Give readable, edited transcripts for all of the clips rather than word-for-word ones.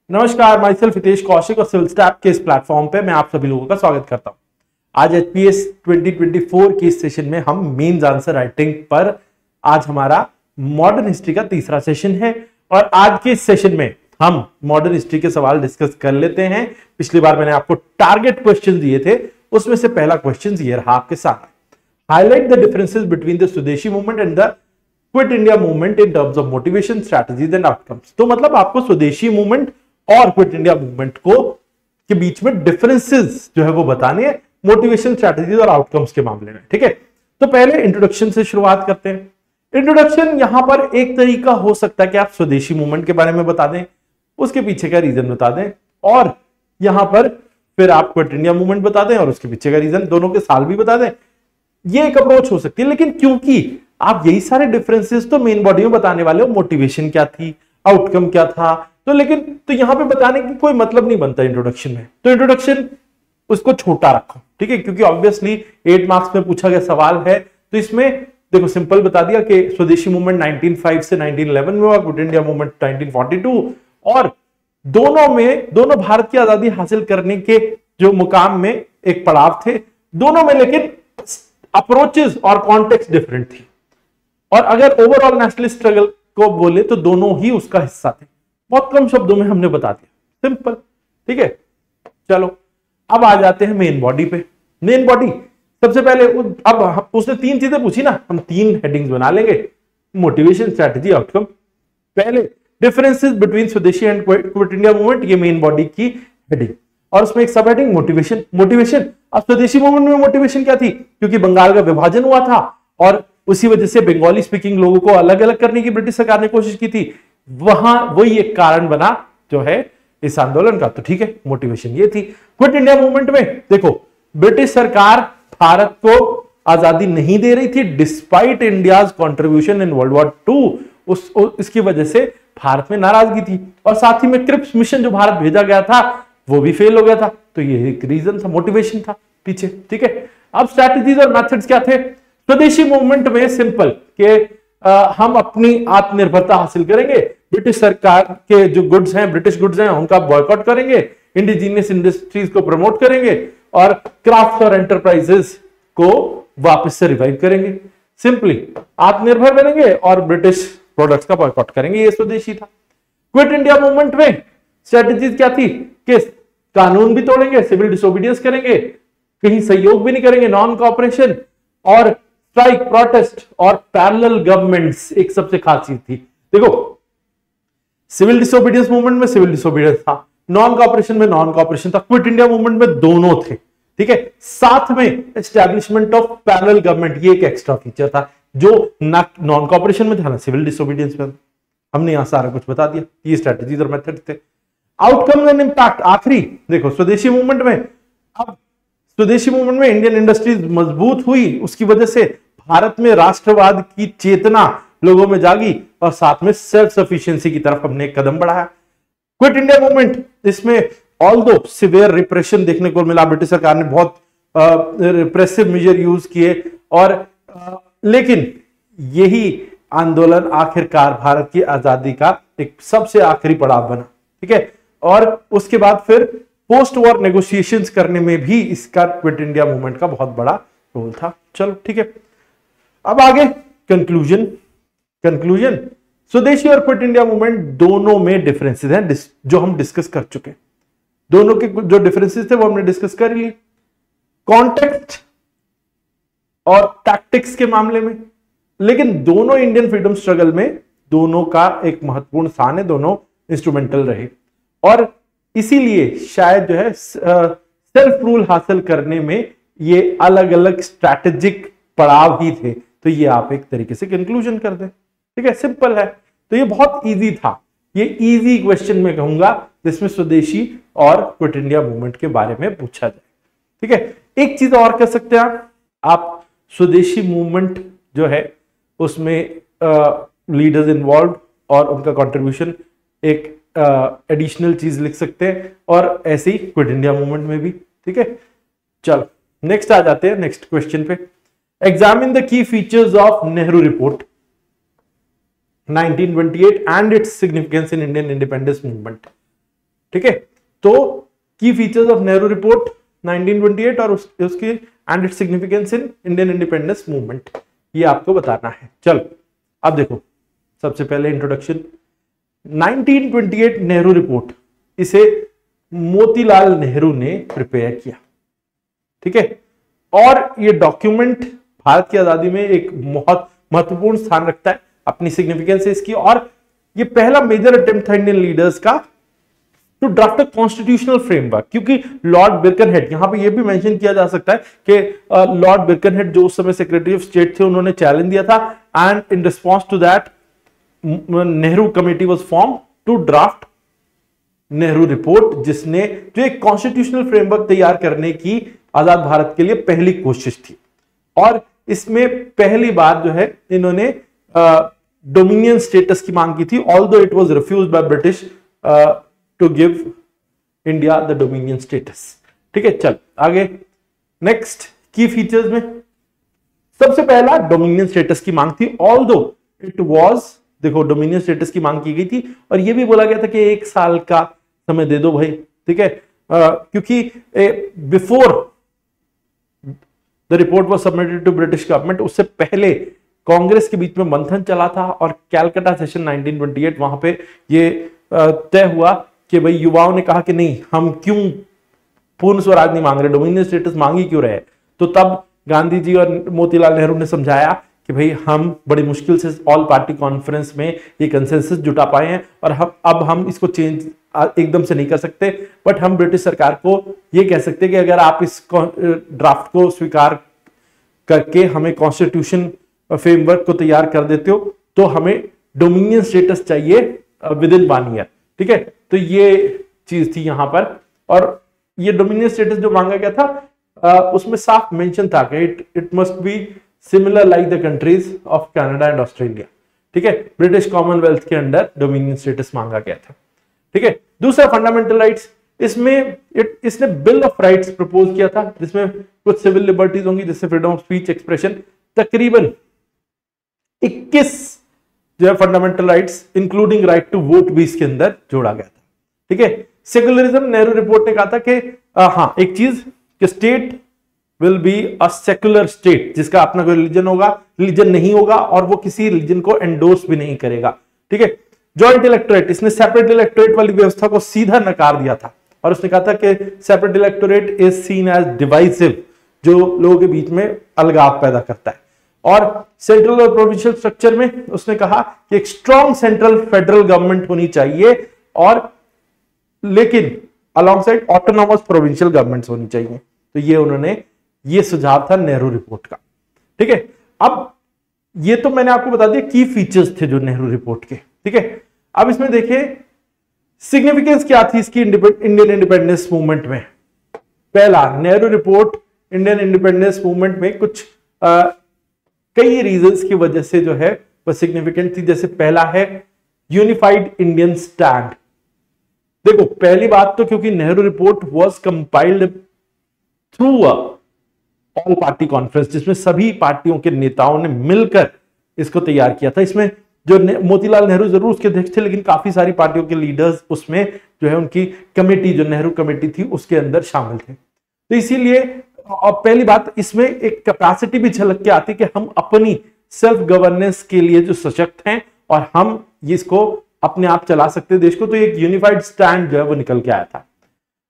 नमस्कार, my self Hitesh Kaushik और civil step के इस प्लेटफॉर्म पे मैं आप सभी लोगों का स्वागत करता हूं। आज एचपीएस 2024 की इस सेशन में हम मेंस आंसर राइटिंग पर आज हमारा मॉडर्न हिस्ट्री का तीसरा सेशन है और आज के इस सेशन में हम मॉडर्न हिस्ट्री के सवाल डिस्कस कर लेते हैं। पिछली बार मैंने आपको टारगेट क्वेश्चन दिए थे, उसमें से पहला क्वेश्चन ये रहा आपके सामने। Highlight the differences between the Swadeshi movement and the quit India movement in terms of motivation, strategies and outcomes. तो मतलब आपको स्वदेशी मूवमेंट और क्विट इंडिया मूवमेंट को के बीच में डिफरेंसेस जो है वो बताने हैं मोटिवेशन, स्ट्रैटेजीज और आउटकम्स के मामले में। ठीक है, तो पहले इंट्रोडक्शन से शुरुआत करते हैं। इंट्रोडक्शन यहां पर एक तरीका हो सकता है कि आप स्वदेशी मूवमेंट के बारे में बता दें, उसके पीछे का रीजन बता दें, और यहां पर फिर आप क्विट इंडिया मूवमेंट बता दें और उसके पीछे का रीजन, दोनों के साल भी बता दें। ये एक अप्रोच हो सकती है, लेकिन क्योंकि आप यही सारे डिफरेंसेस तो मेन बॉडी में बताने वाले हो, मोटिवेशन क्या थी, आउटकम क्या था, तो यहां पे बताने की कोई मतलब नहीं बनता इंट्रोडक्शन में। तो इंट्रोडक्शन उसको छोटा रखो, ठीक है, क्योंकि ऑब्वियसली 8 मार्क्स में पूछा गया सवाल है। तो इसमें देखो सिंपल बता दिया कि स्वदेशी मूवमेंट 1905 से 1911 में हुआ, क्विट इंडिया मूवमेंट 1942, और दोनों भारत की आजादी हासिल करने के जो मुकाम में एक पड़ाव थे, दोनों में लेकिन अप्रोचेस और कॉन्टेक्स्ट डिफरेंट थी। और अगर ओवरऑल नेशनलिस्ट स्ट्रगल को बोले तो दोनों ही उसका हिस्सा थे। बहुत कम शब्दों में हमने बता दिया, सिंपल। ठीक है, चलो अब आ जाते हैं मेन बॉडी पे। मेन बॉडी सबसे पहले अब उसने 3 चीजें पूछी ना, हम 3 हेडिंग्स बना लेंगे, मोटिवेशन, स्ट्रैटेजी, आउटकम। पहले डिफरेंसेस बिटवीन स्वदेशी एंड क्विट इंडिया मूवमेंट, ये मेन बॉडी की हेडिंग, और उसमें एक सब हेडिंग मोटिवेशन। मोटिवेशन, अब स्वदेशी मूवमेंट में मोटिवेशन क्या थी, क्योंकि बंगाल का विभाजन हुआ था और उसी वजह से बंगाली स्पीकिंग लोगों को अलग अलग करने की ब्रिटिश सरकार ने कोशिश की थी, वहां वही एक कारण बना जो है इस आंदोलन का। तो ठीक है, मोटिवेशन ये थी। क्विट इंडिया मूवमेंट में देखो, ब्रिटिश सरकार भारत को आजादी नहीं दे रही थी despite India's contribution in world war 2। इसकी वजह से भारत में नाराजगी थी, और साथ ही में क्रिप्स मिशन जो भारत भेजा गया था वो भी फेल हो गया था। तो ये एक रीजन था, मोटिवेशन था पीछे। ठीक है, अब स्ट्रैटेजीज और मेथड्स क्या थे स्वदेशी मूवमेंट में? सिंपल कि हम अपनी आत्मनिर्भरता हासिल करेंगे, ब्रिटिश सरकार के जो गुड्स हैं, ब्रिटिश गुड्स हैं, उनका बॉयकॉट करेंगे, इंडिजीनियस इंडस्ट्रीज को प्रमोट करेंगे और क्राफ्ट और एंटरप्राइजेस को वापस से रिवाइव करेंगे। सिंपली आत्मनिर्भर बनेंगे और ब्रिटिश प्रोडक्ट्स का बॉयकॉट करेंगे, ये स्वदेशी था। क्विट इंडिया मूवमेंट में स्ट्रेटजीज क्या थी कि कानून भी तोड़ेंगे, सिविल डिसोबीडियंस करेंगे, कहीं सहयोग भी नहीं करेंगे, नॉन कॉपरेशन, और स्ट्राइक, प्रोटेस्ट और पैरेलल गवर्नमेंट्स एक सबसे खास चीज थी। देखो, सिविल डिसोबीडियंस मूवमेंट में सिविल डिसोबीडियंस था, नॉन कॉपरेशन में नॉन कॉपरेशन था, क्विट इंडिया मूवमेंट में दोनों थे। ठीक है, साथ में एस्टैब्लिशमेंट ऑफ पैरेलल गवर्नमेंट, ये एक एक्स्ट्रा फीचर था जो ना नॉन कॉपरेशन में था ना सिविल डिसोबीडियंस में। हमने यहां सारा कुछ बता दिया, ये स्ट्रेटजीज और मेथड थे। आउटकम एंड इंपैक्ट आखिरी देखो, स्वदेशी मूवमेंट में, अब स्वदेशी मूवमेंट में इंडियन इंडस्ट्रीज मजबूत हुई, उसकी वजह से भारत में राष्ट्रवाद की चेतना लोगों में जागी और साथ में सेल्फ सफिशिएंसी की तरफ हमने एक कदम बढ़ाया। क्विट इंडिया मूवमेंट, इसमें ऑल्दो सिवियर रिप्रेशन देखने को मिला, ब्रिटिश सरकार ने बहुत रिप्रेसिव मेजर यूज किए, और लेकिन यही आंदोलन आखिरकार भारत की आजादी का एक सबसे आखिरी पड़ाव बना। ठीक है, और उसके बाद फिर पोस्ट वॉर नेगोशिएशंस करने में भी इसका क्विट इंडिया मूवमेंट का बहुत बड़ा रोल था। चलो ठीक है, अब आगे कंक्लूजन। स्वदेशी और क्विट इंडिया मूवमेंट दोनों में डिफरेंसेस हैं जो हम डिस्कस कर चुके। दोनों के जो डिफरेंसेस थे वो हमने डिस्कस कर लिए, कॉन्टेक्स्ट और टैक्टिक्स के मामले में। लेकिन दोनों इंडियन फ्रीडम स्ट्रगल में दोनों का एक महत्वपूर्ण स्थान है, दोनों इंस्ट्रूमेंटल रहे, और इसीलिए शायद जो है सेल्फ रूल हासिल करने में ये अलग अलग स्ट्रैटेजिक पड़ाव ही थे। तो ये आप एक तरीके से कंक्लूजन कर दें। ठीक है, सिंपल है। तो ये बहुत इजी था, ये इजी क्वेश्चन में कहूंगा जिसमें स्वदेशी और क्विट इंडिया मूवमेंट के बारे में पूछा जाए। ठीक है, एक चीज और कह सकते हैं आप स्वदेशी मूवमेंट जो है उसमें लीडर्स इन्वॉल्व और उनका कंट्रीब्यूशन एक एडिशनल चीज लिख सकते हैं, और ऐसे ही क्विट इंडिया मूवमेंट में भी। ठीक है, चलो नेक्स्ट आ जाते हैं नेक्स्ट क्वेश्चन पे। Examine the key features of Nehru report 1928 and its significance in Indian independence movement. ठीक है, तो की फीचर्स ऑफ नेहरू रिपोर्ट 1928 और उसकी and its significance in Indian independence movement, ये आपको बताना है। चलो अब देखो, सबसे पहले इंट्रोडक्शन। 1928 नेहरू रिपोर्ट, इसे मोतीलाल नेहरू ने प्रिपेयर किया, ठीक है, और ये डॉक्यूमेंट भारत की आजादी में एक बहुत महत्वपूर्ण स्थान रखता है, अपनी सिग्निफिकेंस है इसकी, और ये पहला मेजर अटेम्प्ट था इंडियन लीडर्स का to draft a constitutional framework, क्योंकि लॉर्ड बिरकनहेड, यहां पे ये भी मेंशन किया जा सकता है कि लॉर्ड बिरकनहेड जो उस समय सेक्रेटरी ऑफ स्टेट थे, उन्होंने चैलेंज दिया था, and in response to that Nehru committee was form to draft Nehru report, जिसने जो एक कॉन्स्टिट्यूशनल फ्रेमवर्क तैयार करने की आजाद भारत के लिए पहली कोशिश थी। और इसमें पहली बार जो है इन्होंने डोमिनियन स्टेटस की मांग की थी, although it was refused by British to give India the dominion status. ठीक है, चल आगे नेक्स्ट की फीचर्स में सबसे पहला डोमिनियन स्टेटस की मांग थी, ऑल्दो इट वाज, देखो डोमिनियन स्टेटस की मांग की गई थी और यह भी बोला गया था कि 1 साल का समय दे दो भाई, ठीक है, क्योंकि before the report was submitted to British government, उससे पहले कांग्रेस के बीच में मंथन चला था और कैलकाटा सेशन 1928 वहां पे ये तय हुआ कि भाई युवाओं ने कहा कि नहीं, हम क्यों पूर्ण स्वराज नहीं मांग रहे, डोमिनियन स्टेटस मांग ही क्यों रहे। तो तब गांधी जी और मोतीलाल नेहरू ने समझाया कि भाई हम बड़ी मुश्किल से ऑल पार्टी कॉन्फ्रेंस में ये कंसेंसस जुटा पाए हैं और हम इसको चेंज एकदम से नहीं कर सकते, बट हम ब्रिटिश सरकार को ये कह सकते हैं कि अगर आप इस ड्राफ्ट को स्वीकार करके हमें कॉन्स्टिट्यूशन फ्रेमवर्क को तैयार कर देते हो तो हमें डोमिनियन स्टेटस चाहिए विद इन 1 ईयर। ठीक है, तो ये चीज थी यहां पर, और ये डोमिनियन स्टेटस जो मांगा गया था उसमें साफ मेंशन था कि it must be similar like the countries of Canada and Australia. ठीक है, ब्रिटिश कॉमनवेल्थ के अंडर डोमिनियन स्टेटस मांगा गया था। ठीक है, दूसरा फंडामेंटल राइट्स, इसमें इसने बिल ऑफ राइट्स प्रपोज किया था जिसमें कुछ सिविल लिबर्टीज होंगी जैसे फ्रीडम ऑफ स्पीच, एक्सप्रेशन, तकरीबन 21 जो है fundamental rights including right to vote भी इसके अंदर जोड़ा गया था। ठीक है, सेक्युलरिज्म, नेहरू रिपोर्ट ने कहा था कि हाँ एक चीज कि state will be a secular state, जिसका अपना कोई रिलीजन नहीं होगा और वो किसी रिलीजन को एंडोर्स भी नहीं करेगा। ठीक है, जॉइंट इलेक्टोरेट, इसने सेपरेट इलेक्टोरेट वाली व्यवस्था को सीधा नकार दिया था और उसने कहा था कि separate electorate is seen as divisive, जो लोगों के बीच में अलगाव पैदा करता है। और सेंट्रल और प्रोविंशियल स्ट्रक्चर में उसने कहा कि एक स्ट्रॉन्ग सेंट्रल फेडरल गवर्नमेंट होनी चाहिए और लेकिन अलोंगसाइड ऑटोनॉमस प्रोविंशियल गवर्नमेंट्स होनी चाहिए। तो ये उन्होंने ये सुझाव था नेहरू रिपोर्ट का। ठीक है, अब ये तो मैंने आपको बता दिया की फीचर्स थे जो नेहरू रिपोर्ट के। ठीक है, अब इसमें देखिए सिग्निफिकेंस क्या थी इसकी इंडियन इंडिपेंडेंस मूवमेंट में। पहला, Nehru report Indian independence movement में कुछ कई रीजंस की वजह से जो है वह सिग्निफिकेंट थी। जैसे पहला है यूनिफाइड इंडियन स्टैंड। देखो पहली बात तो क्योंकि Nehru report was compiled through all party conference, जिसमें सभी पार्टियों के नेताओं ने मिलकर इसको तैयार किया था। इसमें जो मोतीलाल नेहरू जरूर उसके अध्यक्ष थे, लेकिन काफी सारी पार्टियों के लीडर्स उसमें जो है उनकी कमेटी, जो नेहरू कमेटी थी, उसके अंदर शामिल थे। तो इसीलिए और पहली बात, इसमें एक कैपेसिटी भी झलक के आती कि हम अपनी सेल्फ गवर्नेंस के लिए जो सशक्त हैं और हम इसको अपने आप चला सकते हैं देश को। तो एक यूनिफाइड स्टैंड जो है वो निकल के आया था।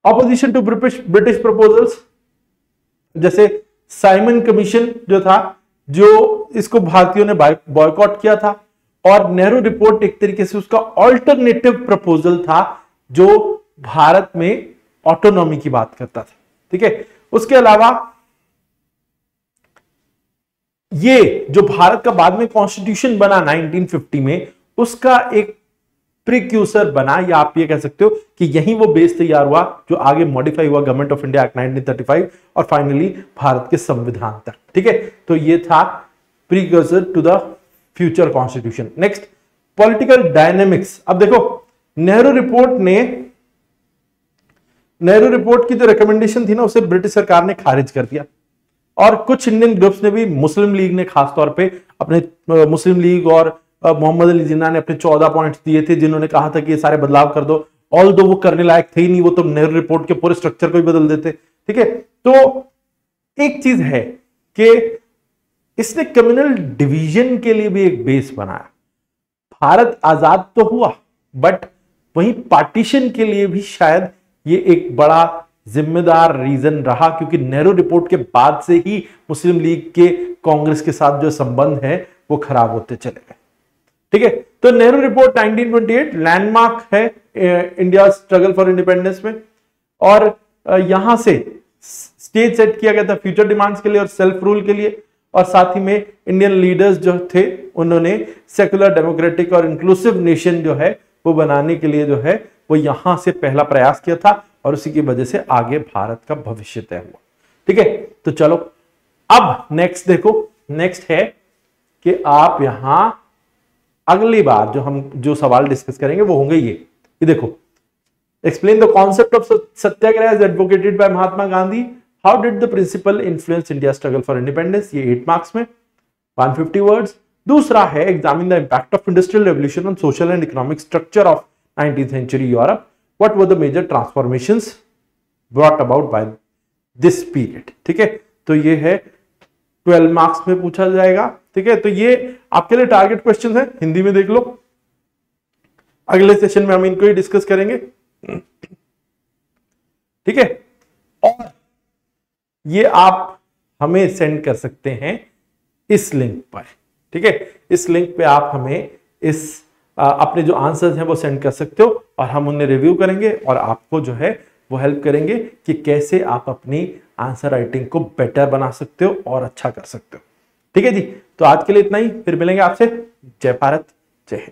ऑपोजिशन टू ब्रिटिश प्रपोजल्स, जैसे साइमन कमीशन जो था, जो इसको भारतीयों ने बॉयकॉट किया था, और नेहरू रिपोर्ट एक तरीके से उसका ऑल्टरनेटिव प्रपोजल था जो भारत में ऑटोनॉमी की बात करता था। ठीक है, उसके अलावा ये जो भारत का बाद में कॉन्स्टिट्यूशन बना 1950 में, उसका एक प्रीक्यूसर बना, या आप ये कह सकते हो कि यही वो बेस तैयार हुआ जो आगे मॉडिफाई हुआ गवर्नमेंट ऑफ इंडिया एक्ट 1935 और फाइनली भारत के संविधान तक। ठीक है, तो ये था precursor to the future constitution. Next, political dynamics. अब देखो नेहरू रिपोर्ट की जो रिकमेंडेशन थी ना, उसे ब्रिटिश सरकार ने खारिज कर दिया और कुछ इंडियन ग्रुप्स ने भी, मुस्लिम लीग ने खासतौर पे अपने मुस्लिम लीग और मोहम्मद अली जिन्ना ने अपने 14 पॉइंट्स दिए थे जिन्होंने कहा था कि ये सारे बदलाव कर दो, ऑल दो वो करने लायक थे ही नहीं, वो तो नेहरू रिपोर्ट के पूरे स्ट्रक्चर को ही बदल देते। ठीक है, तो एक चीज है कि इसने कम्युनल डिवीजन के लिए भी एक बेस बनाया। भारत आजाद तो हुआ, बट वहीं पार्टीशन के लिए भी शायद ये एक बड़ा जिम्मेदार रीजन रहा, क्योंकि नेहरू रिपोर्ट के बाद से ही मुस्लिम लीग के कांग्रेस के साथ जो संबंध है वो खराब होते चले गए। ठीक है, तो नेहरू रिपोर्ट 1928 लैंडमार्क है इंडिया स्ट्रगल फॉर इंडिपेंडेंस में, और यहां से स्टेज सेट किया गया था फ्यूचर डिमांड्स के लिए और सेल्फ रूल के लिए, और साथ ही में इंडियन लीडर्स जो थे उन्होंने सेकुलर डेमोक्रेटिक और इंक्लूसिव नेशन जो है वो बनाने के लिए जो है वो यहां से पहला प्रयास किया था, और उसी की वजह से आगे भारत का भविष्य तय हुआ। ठीक है, तो चलो अब नेक्स्ट देखो, नेक्स्ट है कि आप यहां अगली बार जो सवाल डिस्कस करेंगे वो होंगे ये देखो, explain the concept of satyagraha as advocated by Mahatma Gandhi, how did the principle influence India struggle for independence, ये 8 मार्क्स में 150 वर्ड्स। दूसरा है examine the impact of industrial revolution on social and economic structure of 19th century Europe, what were the major transformations brought about by this period. ठीक है, तो ये है 12 marks में पूछा जाएगा। ठीक है, तो ये आपके लिए टारगेट क्वेश्चन है, हिंदी में देख लो, अगले सेशन में हम इनको ही डिस्कस करेंगे। ठीक है, और ये आप हमें सेंड कर सकते हैं इस लिंक पर। ठीक है, इस लिंक पे आप हमें इस अपने जो आंसर्स हैं वो सेंड कर सकते हो, और हम उन्हें रिव्यू करेंगे और आपको जो है वो हेल्प करेंगे कि कैसे आप अपनी आंसर राइटिंग को बेटर बना सकते हो और अच्छा कर सकते हो। ठीक है जी, तो आज के लिए इतना ही, फिर मिलेंगे आपसे। जय भारत, जय हिंद।